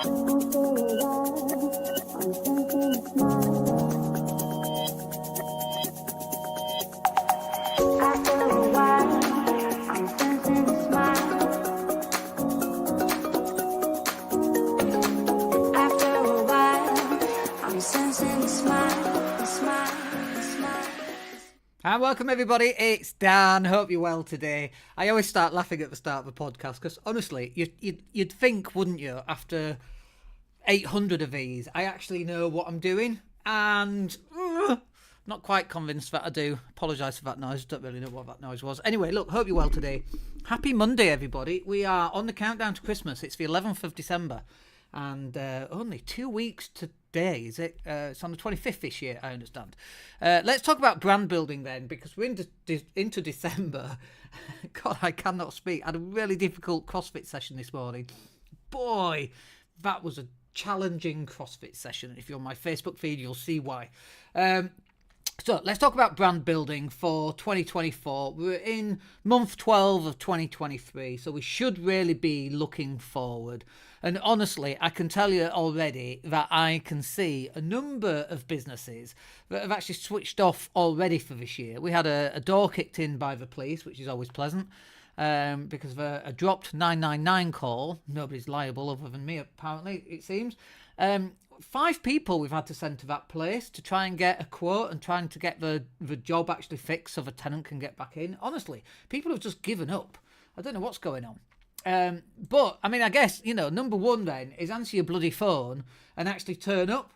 And welcome everybody, it's Dan. Hope you're well today. I always start laughing at the start of the podcast because honestly, you'd think, wouldn't you, after 800 of these, I actually know what I'm doing, and not quite convinced that I do. Apologise for that noise, don't really know what that noise was. Anyway, look, hope you're well today. Happy Monday everybody. We are on the countdown to Christmas. It's the 11th of December and only 2 weeks today, is it? It's on the 25th this year, I understand. Let's talk about brand building then, because we're into December. God, I cannot speak. I had a really difficult CrossFit session this morning. Boy, that was a challenging CrossFit session. If you're on my Facebook feed, you'll see why. So let's talk about brand building for 2024. We're in month 12 of 2023, so we should really be looking forward. And honestly, I can tell you already that I can see a number of businesses that have actually switched off already for this year. We had a door kicked in by the police, which is always pleasant, because of a dropped 999 call. Nobody's liable other than me, apparently, it seems. 5 people we've had to send to that place to try and get a quote and trying to get the job actually fixed so the tenant can get back in. Honestly, people have just given up. I don't know what's going on. But, I mean, I guess, number one then is answer your bloody phone and actually turn up.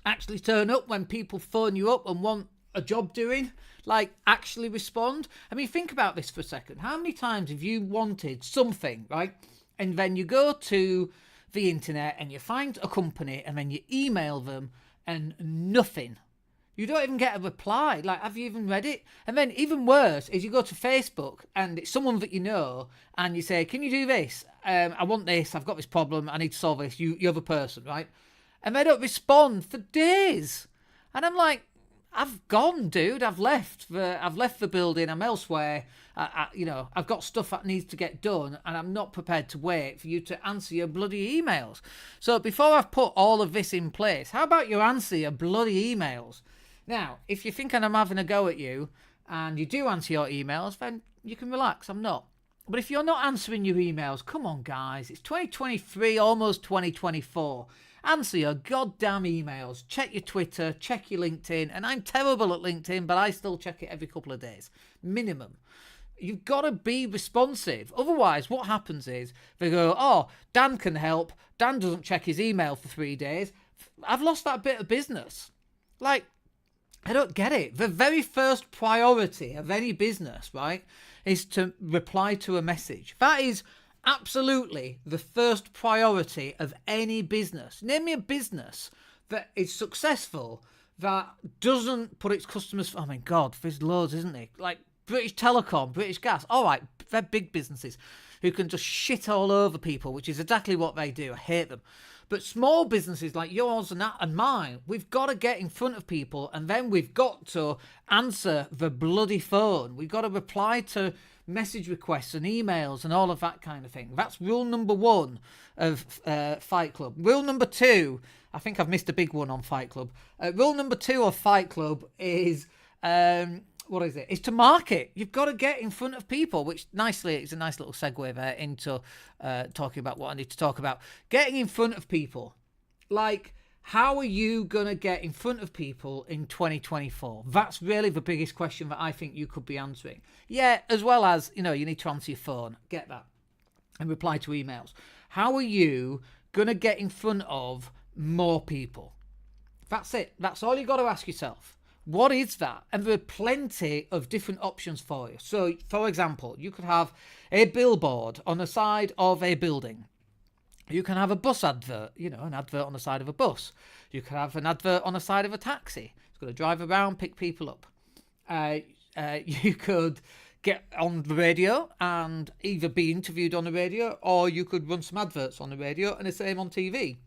Actually turn up when people phone you up and want a job doing. Like, actually respond. I mean, think about this for a second. How many times have you wanted something, right? And then you go to the internet and you find a company and then you email them and nothing. You don't even get a reply. Like, have you even read it? And then even worse is you go to Facebook and it's someone that you know and you say, can you do this? I want this. I've got this problem. I need to solve this. You're the person, right? And they don't respond for days. And I'm like, I've gone, dude. I've left the building. I'm elsewhere. I've got stuff that needs to get done, and I'm not prepared to wait for you to answer your bloody emails. So before I've put all of this in place, how about you answer your bloody emails? Now, if you're thinking I'm having a go at you, and you do answer your emails, then you can relax. I'm not. But if you're not answering your emails, come on, guys. It's 2023, almost 2024. Answer your goddamn emails. Check your Twitter, check your LinkedIn. And I'm terrible at LinkedIn, but I still check it every couple of days. Minimum. You've got to be responsive. Otherwise, what happens is they go, oh, Dan can help. Dan doesn't check his email for 3 days. I've lost that bit of business. Like, I don't get it. The very first priority of any business, right, is to reply to a message. That is absolutely the first priority of any business. Name me a business that is successful that doesn't put its customers... Oh, my God, there's loads, isn't there? Like British Telecom, British Gas. All right, they're big businesses who can just shit all over people, which is exactly what they do. I hate them. But small businesses like yours and mine, we've got to get in front of people, and then we've got to answer the bloody phone. We've got to reply to message requests and emails and all of that kind of thing. That's rule number 1 of Fight Club. Rule number 2, I think I've missed a big one on Fight Club. Rule number 2 of Fight Club is... what is it? It's to market. You've got to get in front of people, which nicely is a nice little segue there into talking about what I need to talk about. Getting in front of people. Like, how are you going to get in front of people in 2024? That's really the biggest question that I think you could be answering. Yeah, as well as, you need to answer your phone. Get that. And reply to emails. How are you going to get in front of more people? That's it. That's all you've got to ask yourself. What is that? And there are plenty of different options for you. So, for example, you could have a billboard on the side of a building. You can have a bus advert, an advert on the side of a bus. You could have an advert on the side of a taxi. It's going to drive around, pick people up. You could get on the radio and either be interviewed on the radio, or you could run some adverts on the radio and the same on TV.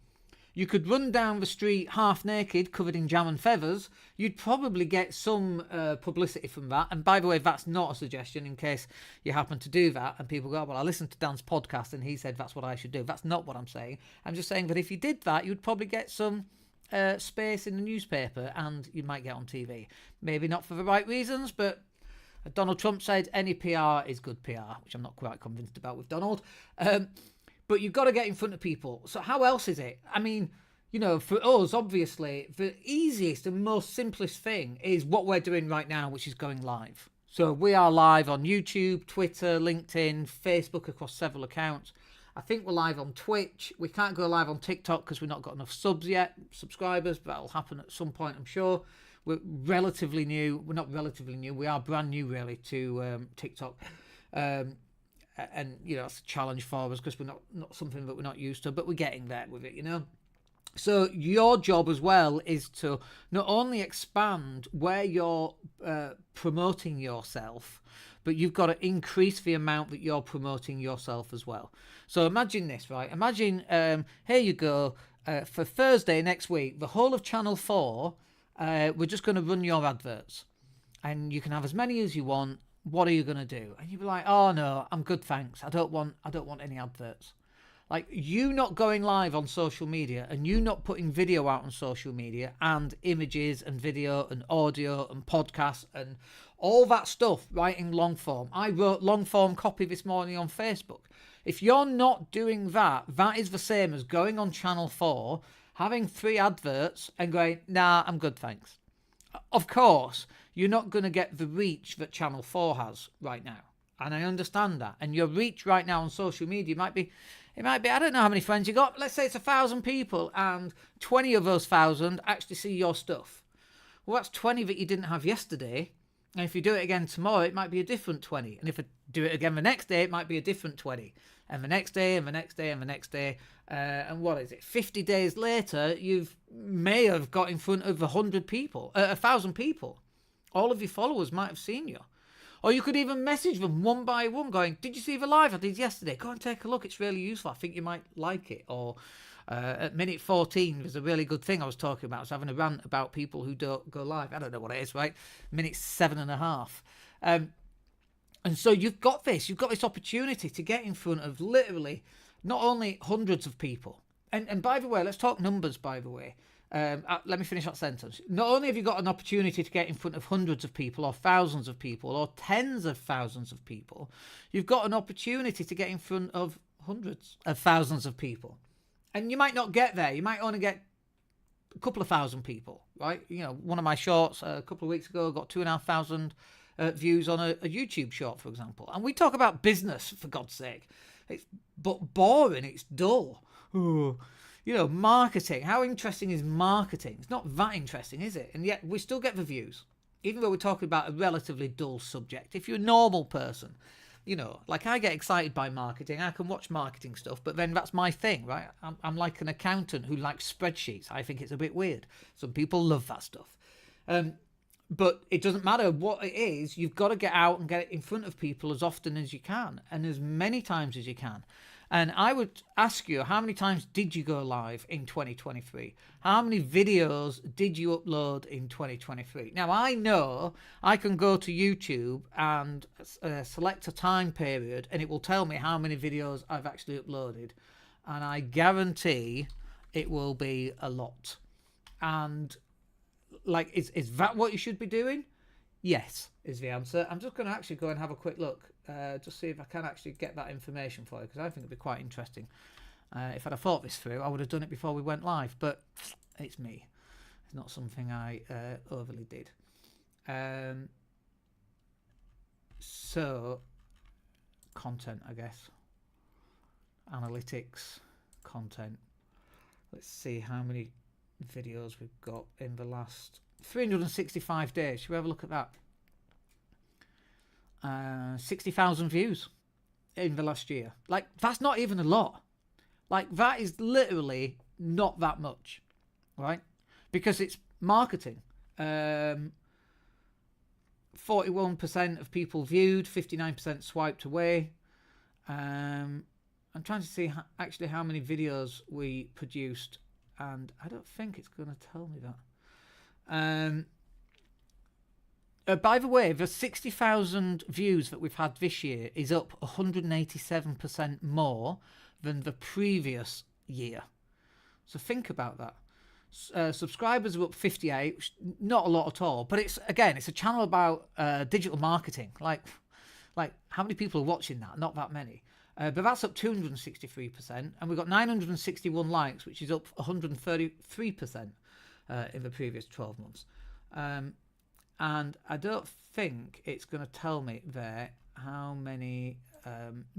You could run down the street half naked, covered in jam and feathers. You'd probably get some publicity from that. And by the way, that's not a suggestion in case you happen to do that and people go, well, I listened to Dan's podcast and he said that's what I should do. That's not what I'm saying. I'm just saying that if you did that, you'd probably get some space in the newspaper and you might get on TV. Maybe not for the right reasons, but Donald Trump said any PR is good PR, which I'm not quite convinced about with Donald. But you've got to get in front of people. So how else is it? I mean, you know, for us, obviously, the easiest and most simplest thing is what we're doing right now, which is going live. So we are live on YouTube, Twitter, LinkedIn, Facebook across several accounts. I think we're live on Twitch. We can't go live on TikTok because we've not got enough subscribers, but that'll happen at some point, I'm sure. We're relatively new. We're not relatively new. We are brand new, really, to TikTok. And, you know, it's a challenge for us because we're not something that we're not used to, but we're getting there with it, you know. So your job as well is to not only expand where you're promoting yourself, but you've got to increase the amount that you're promoting yourself as well. So imagine this, right? Imagine, here you go, for Thursday next week, the whole of Channel 4, we're just going to run your adverts. And you can have as many as you want. What are you going to do? And you'd be like, oh no, I'm good, thanks. I don't want any adverts. Like, you not going live on social media and you not putting video out on social media and images and video and audio and podcasts and all that stuff, writing long form. I wrote long form copy this morning on Facebook. If you're not doing that, that is the same as going on Channel 4, having 3 adverts and going, nah, I'm good, thanks. Of course, you're not going to get the reach that Channel 4 has right now. And I understand that. And your reach right now on social media might be, I don't know how many friends you got. Let's say it's 1,000 people and 20 of those 1,000 actually see your stuff. Well, that's 20 that you didn't have yesterday. And if you do it again tomorrow, it might be a different 20. And if I do it again the next day, it might be a different 20. And the next day, and the next day, and the next day. And what is it? 50 days later, you may have got in front of 1,000 people. All of your followers might have seen you. Or you could even message them one by one going, did you see the live I did yesterday? Go and take a look. It's really useful. I think you might like it. Or at minute 14, there's a really good thing I was talking about. I was having a rant about people who don't go live. I don't know what it is, right? Minute 7.5. And so you've got this opportunity to get in front of literally not only hundreds of people. And by the way, let's talk numbers, by the way. Let me finish that sentence. Not only have you got an opportunity to get in front of hundreds of people or thousands of people or tens of thousands of people, you've got an opportunity to get in front of hundreds of thousands of people. And you might not get there. You might only get a couple of thousand people, right? You know, one of my shorts a couple of weeks ago got 2,500 views on a YouTube short, for example. And we talk about business, for God's sake. It's but boring. It's dull. Ooh. You know, marketing. How interesting is marketing? It's not that interesting, is it? And yet we still get the views, even though we're talking about a relatively dull subject. If you're a normal person, you know, like I get excited by marketing. I can watch marketing stuff, but then that's my thing, right? I'm like an accountant who likes spreadsheets. I think it's a bit weird. Some people love that stuff. But it doesn't matter what it is. You've got to get out and get it in front of people as often as you can and as many times as you can. And I would ask you, how many times did you go live in 2023? How many videos did you upload in 2023? Now, I know I can go to YouTube and select a time period and it will tell me how many videos I've actually uploaded. And I guarantee it will be a lot. And like, is that what you should be doing? Yes, is the answer. I'm just going to actually go and have a quick look. Just see if I can actually get that information for you, because I think it'd be quite interesting. If I'd have thought this through, I would have done it before we went live, but it's me. It's not something I overly did. So, content, I guess. Analytics, content. Let's see how many videos we've got in the last 365 days. Should we have a look at that? 60,000 views in the last year. Like, that's not even a lot. Like, that is literally not that much, right? Because it's marketing. 41% of people viewed, 59% swiped away. I'm trying to see actually how many videos we produced and I don't think it's going to tell me that. By the way, the 60,000 views that we've had this year is up 187% more than the previous year. So think about that. Subscribers are up 58, which is not a lot at all. But it's a channel about digital marketing. Like how many people are watching that? Not that many. But that's up 263%, and we've got 961 likes, which is up 133% in the previous 12 months. And I don't think it's going to tell me there how many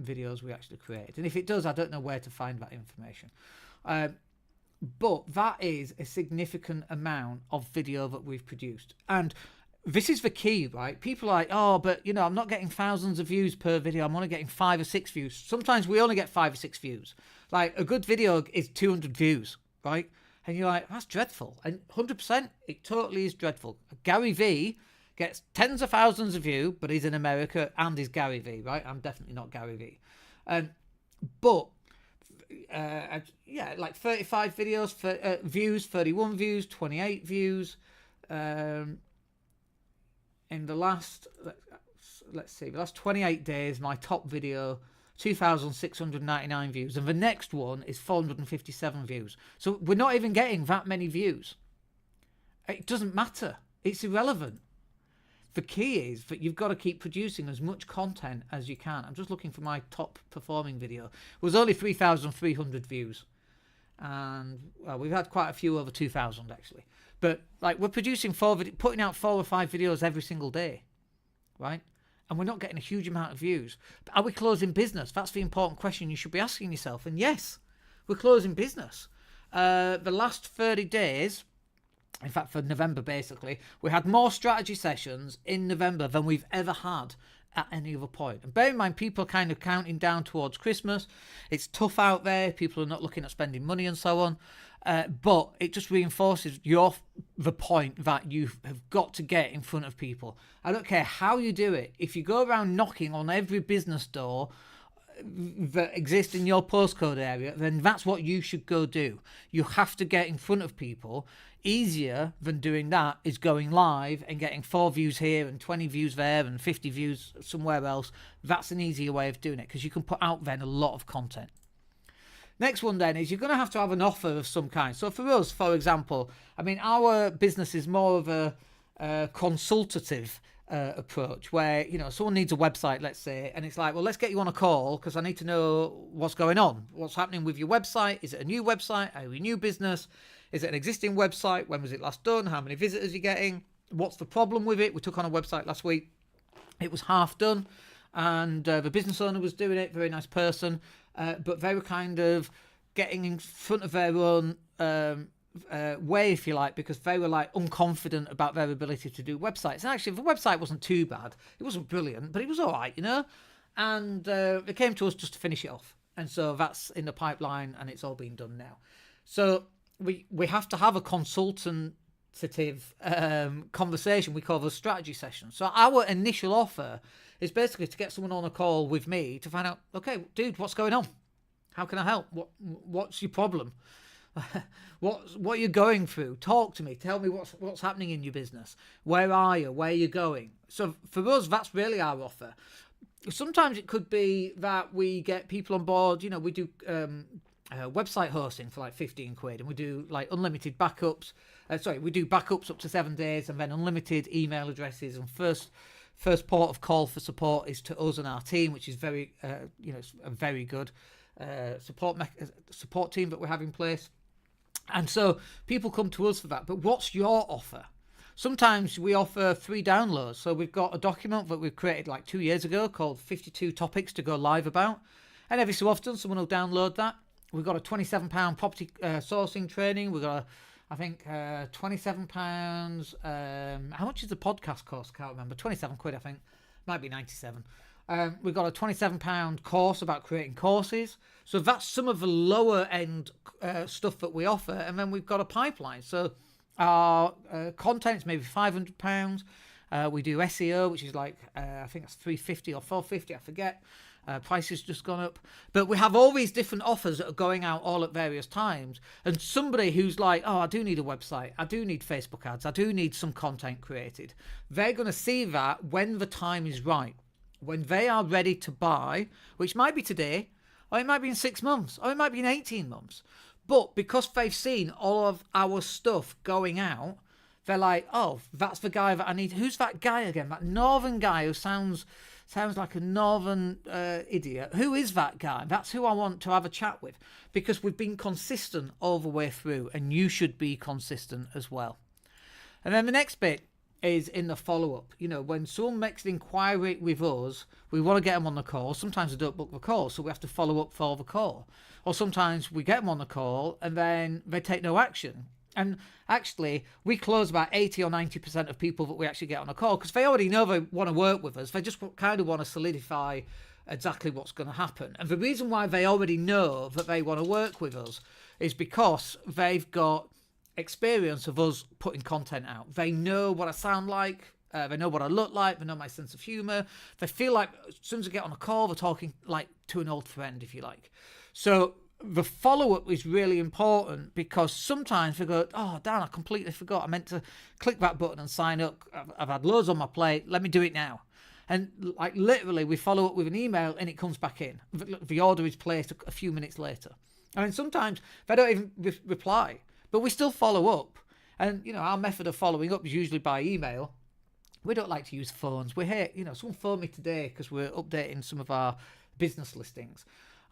videos we actually created. And if it does, I don't know where to find that information. But that is a significant amount of video that we've produced. And this is the key, right? People are like, oh, but, I'm not getting thousands of views per video. I'm only getting 5 or 6 views. Sometimes we only get 5 or 6 views. Like, a good video is 200 views, right? And you're like, that's dreadful. And 100%, it totally is dreadful. Gary Vee gets tens of thousands of views, but he's in America and he's Gary Vee, right? I'm definitely not Gary Vee. But, like 35 videos, for views, 31 views, 28 views. In the last, let's see, the last 28 days, my top video, 2,699 views, and the next one is 457 views. So we're not even getting that many views. It doesn't matter. It's irrelevant. The key is that you've got to keep producing as much content as you can. I'm just looking for my top performing video. It was only 3,300 views. And we've had quite a few over 2,000 actually. But like we're producing putting out 4 or 5 videos every single day, right? And we're not getting a huge amount of views. But are we closing business? That's the important question you should be asking yourself. And yes, we're closing business. The last 30 days, in fact, for November, basically, we had more strategy sessions in November than we've ever had at any other point. And bear in mind, people are kind of counting down towards Christmas. It's tough out there. People are not looking at spending money and so on. But it just reinforces the point that you have got to get in front of people. I don't care how you do it. If you go around knocking on every business door that exists in your postcode area, then that's what you should go do. You have to get in front of people. Easier than doing that is going live and getting 4 views here and 20 views there and 50 views somewhere else. That's an easier way of doing it because you can put out then a lot of content. Next one then is you're going to have an offer of some kind. So for us, for example, I mean, our business is more of a consultative approach where, someone needs a website, let's say, and it's like, well, let's get you on a call because I need to know what's going on. What's happening with your website? Is it a new website? Are you a new business? Is it an existing website? When was it last done? How many visitors are you getting? What's the problem with it? We took on a website last week. It was half done and the business owner was doing it. Very nice person. But they were kind of getting in front of their own way, if you like, because they were like unconfident about their ability to do websites. And actually, the website wasn't too bad. It wasn't brilliant, but it was all right, And they came to us just to finish it off. And so that's in the pipeline and it's all been done now. So we have to have a consultative conversation we call the strategy session. So our initial offer is basically to get someone on a call with me to find out, okay, dude, what's going on? How can I help? What's your problem? What are you going through? Talk to me. Tell me what's happening in your business. Where are you? Where are you going? So for us, that's really our offer. Sometimes it could be that we get people on board. We do website hosting for like 15 quid, and we do like unlimited backups. We do backups up to 7 days, and then unlimited email addresses. And first port of call for support is to us and our team, which is very, it's a very good support team that we have in place. And so people come to us for that. But what's your offer? Sometimes we offer free downloads. So we've got a document that we've created like 2 years ago called 52 Topics to Go Live About. And every so often someone will download that. We've got a £27 property sourcing training. We've got £27. How much is the podcast cost? Can't remember. 27 quid, I think. Might be 97. We've got a £27 course about creating courses. So that's some of the lower end stuff that we offer. And then we've got a pipeline. So our content's maybe £500. We do SEO, which is like, I think that's 350 or 450, I forget. Prices just gone up. But we have all these different offers that are going out all at various times. And somebody who's like, oh, I do need a website. I do need Facebook ads. I do need some content created. They're going to see that when the time is right. When they are ready to buy, which might be today, or it might be in 6 months, or it might be in 18 months. But because they've seen all of our stuff going out, they're like, oh, that's the guy that I need. Who's that guy again? That northern guy who sounds like a northern idiot. Who is that guy? That's who I want to have a chat with, because we've been consistent all the way through, and you should be consistent as well. And then the next bit is in the follow-up. You know, when someone makes an inquiry with us, we want to get them on the call. Sometimes they don't book the call, so we have to follow up for the call. Or sometimes we get them on the call and then they take no action. And actually, we close about 80 or 90% of people that we actually get on a call, because they already know they want to work with us. They just kind of want to solidify exactly what's going to happen. And the reason why they already know that they want to work with us is because they've got experience of us putting content out. They know what I sound like. They know what I look like. They know my sense of humour. They feel like as soon as I get on a call, they're talking like to an old friend, if you like. So the follow-up is really important, because sometimes we go, oh, Dan, I completely forgot. I meant to click that button and sign up. I've had loads on my plate. Let me do it now. And like literally, we follow up with an email and it comes back in. The order is placed a few minutes later. I mean, sometimes they don't even reply, but we still follow up. And, you know, our method of following up is usually by email. We don't like to use phones. We hate, you know, someone phoned me today because we're updating some of our business listings.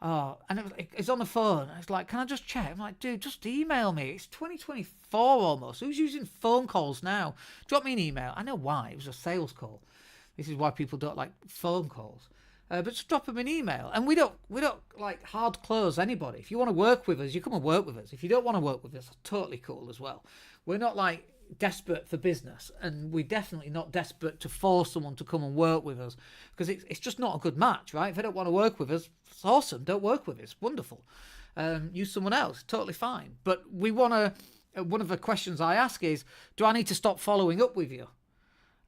Oh, and it's on the phone. It's like, can I just check? I'm like, dude, just email me. It's 2024 almost. Who's using phone calls now? Drop me an email. I know why. It was a sales call. This is why people don't like phone calls. But just drop them an email. And we don't like hard close anybody. If you want to work with us, you come and work with us. If you don't want to work with us, totally cool as well. We're not like desperate for business, and we're definitely not desperate to force someone to come and work with us, because it's just not a good match, right? If they don't want to work with us, it's awesome. Don't work with us. Wonderful. Use someone else. Totally fine. But we want to. One of the questions I ask is, do I need to stop following up with you?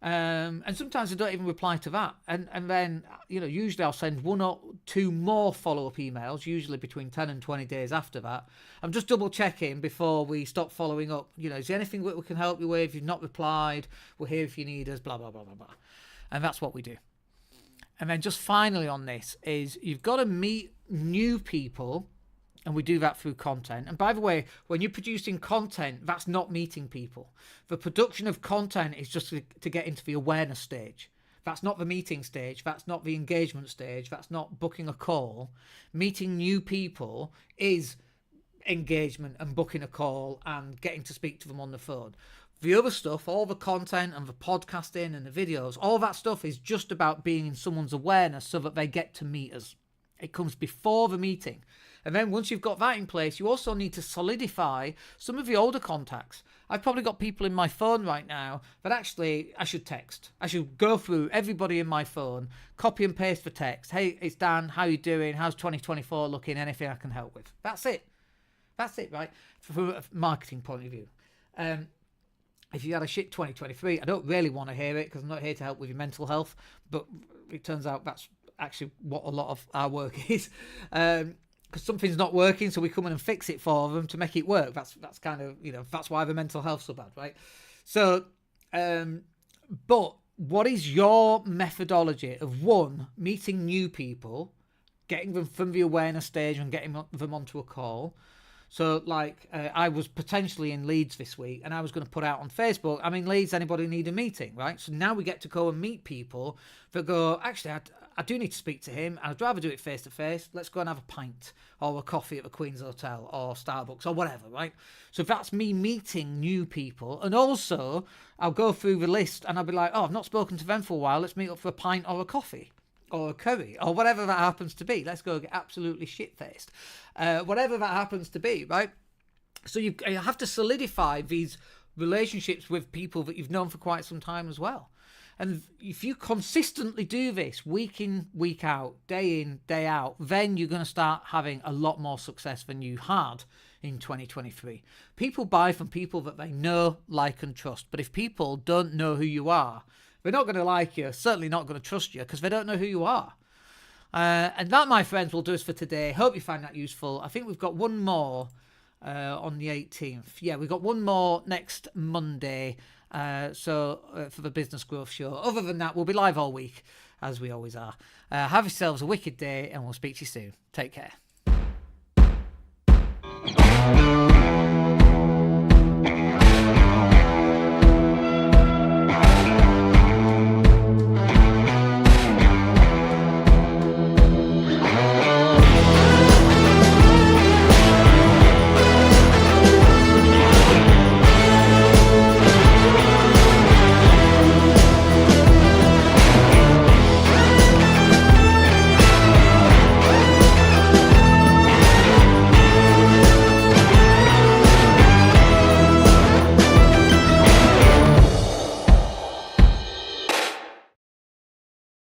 And sometimes I don't even reply to that. And then, you know, usually I'll send 1 or 2 more follow-up emails, usually between 10 and 20 days after that. I'm just double checking before we stop following up. You know, is there anything that we can help you with? If you've not replied, we're here if you need us, blah, blah, blah, blah, blah. And that's what we do. And then just finally on this is you've got to meet new people, and we do that through content. And by the way, when you're producing content, that's not meeting people. The production of content is just to get into the awareness stage. That's not the meeting stage. That's not the engagement stage. That's not booking a call. Meeting new people is engagement and booking a call and getting to speak to them on the phone. The other stuff, all the content and the podcasting and the videos, all that stuff is just about being in someone's awareness so that they get to meet us. It comes before the meeting. And then once you've got that in place, you also need to solidify some of the older contacts. I've probably got people in my phone right now that actually I should text. I should go through everybody in my phone, copy and paste the text. Hey, it's Dan. How you doing? How's 2024 looking? Anything I can help with? That's it. That's it, right? From a marketing point of view. If you had a shit 2023, I don't really want to hear it, because I'm not here to help with your mental health. But it turns out that's actually what a lot of our work is. Because something's not working, so we come in and fix it for them to make it work. That's kind of, you know, that's why the mental health's so bad, right? So, but what is your methodology of, one, meeting new people, getting them from the awareness stage and getting them onto a call? So, like, I was potentially in Leeds this week, and I was going to put out on Facebook, I'm in Leeds, anybody need a meeting, right? So now we get to go and meet people that go, actually, I do need to speak to him. I'd rather do it face-to-face. Let's go and have a pint or a coffee at the Queen's Hotel or Starbucks or whatever, right? So that's me meeting new people. And also, I'll go through the list and I'll be like, oh, I've not spoken to them for a while. Let's meet up for a pint or a coffee or a curry or whatever that happens to be. Let's go get absolutely shit-faced. Whatever that happens to be, right? So you have to solidify these relationships with people that you've known for quite some time as well. And if you consistently do this week in, week out, day in, day out, then you're going to start having a lot more success than you had in 2023. People buy from people that they know, like, and trust. But if people don't know who you are, they're not going to like you, certainly not going to trust you, because they don't know who you are. And that, my friends, will do us for today. Hope you find that useful. I think we've got one more on the 18th. Yeah, we've got one more next Monday. For the Business Growth Show. Other than that, we'll be live all week, as we always are. Have yourselves a wicked day, and we'll speak to you soon. Take care.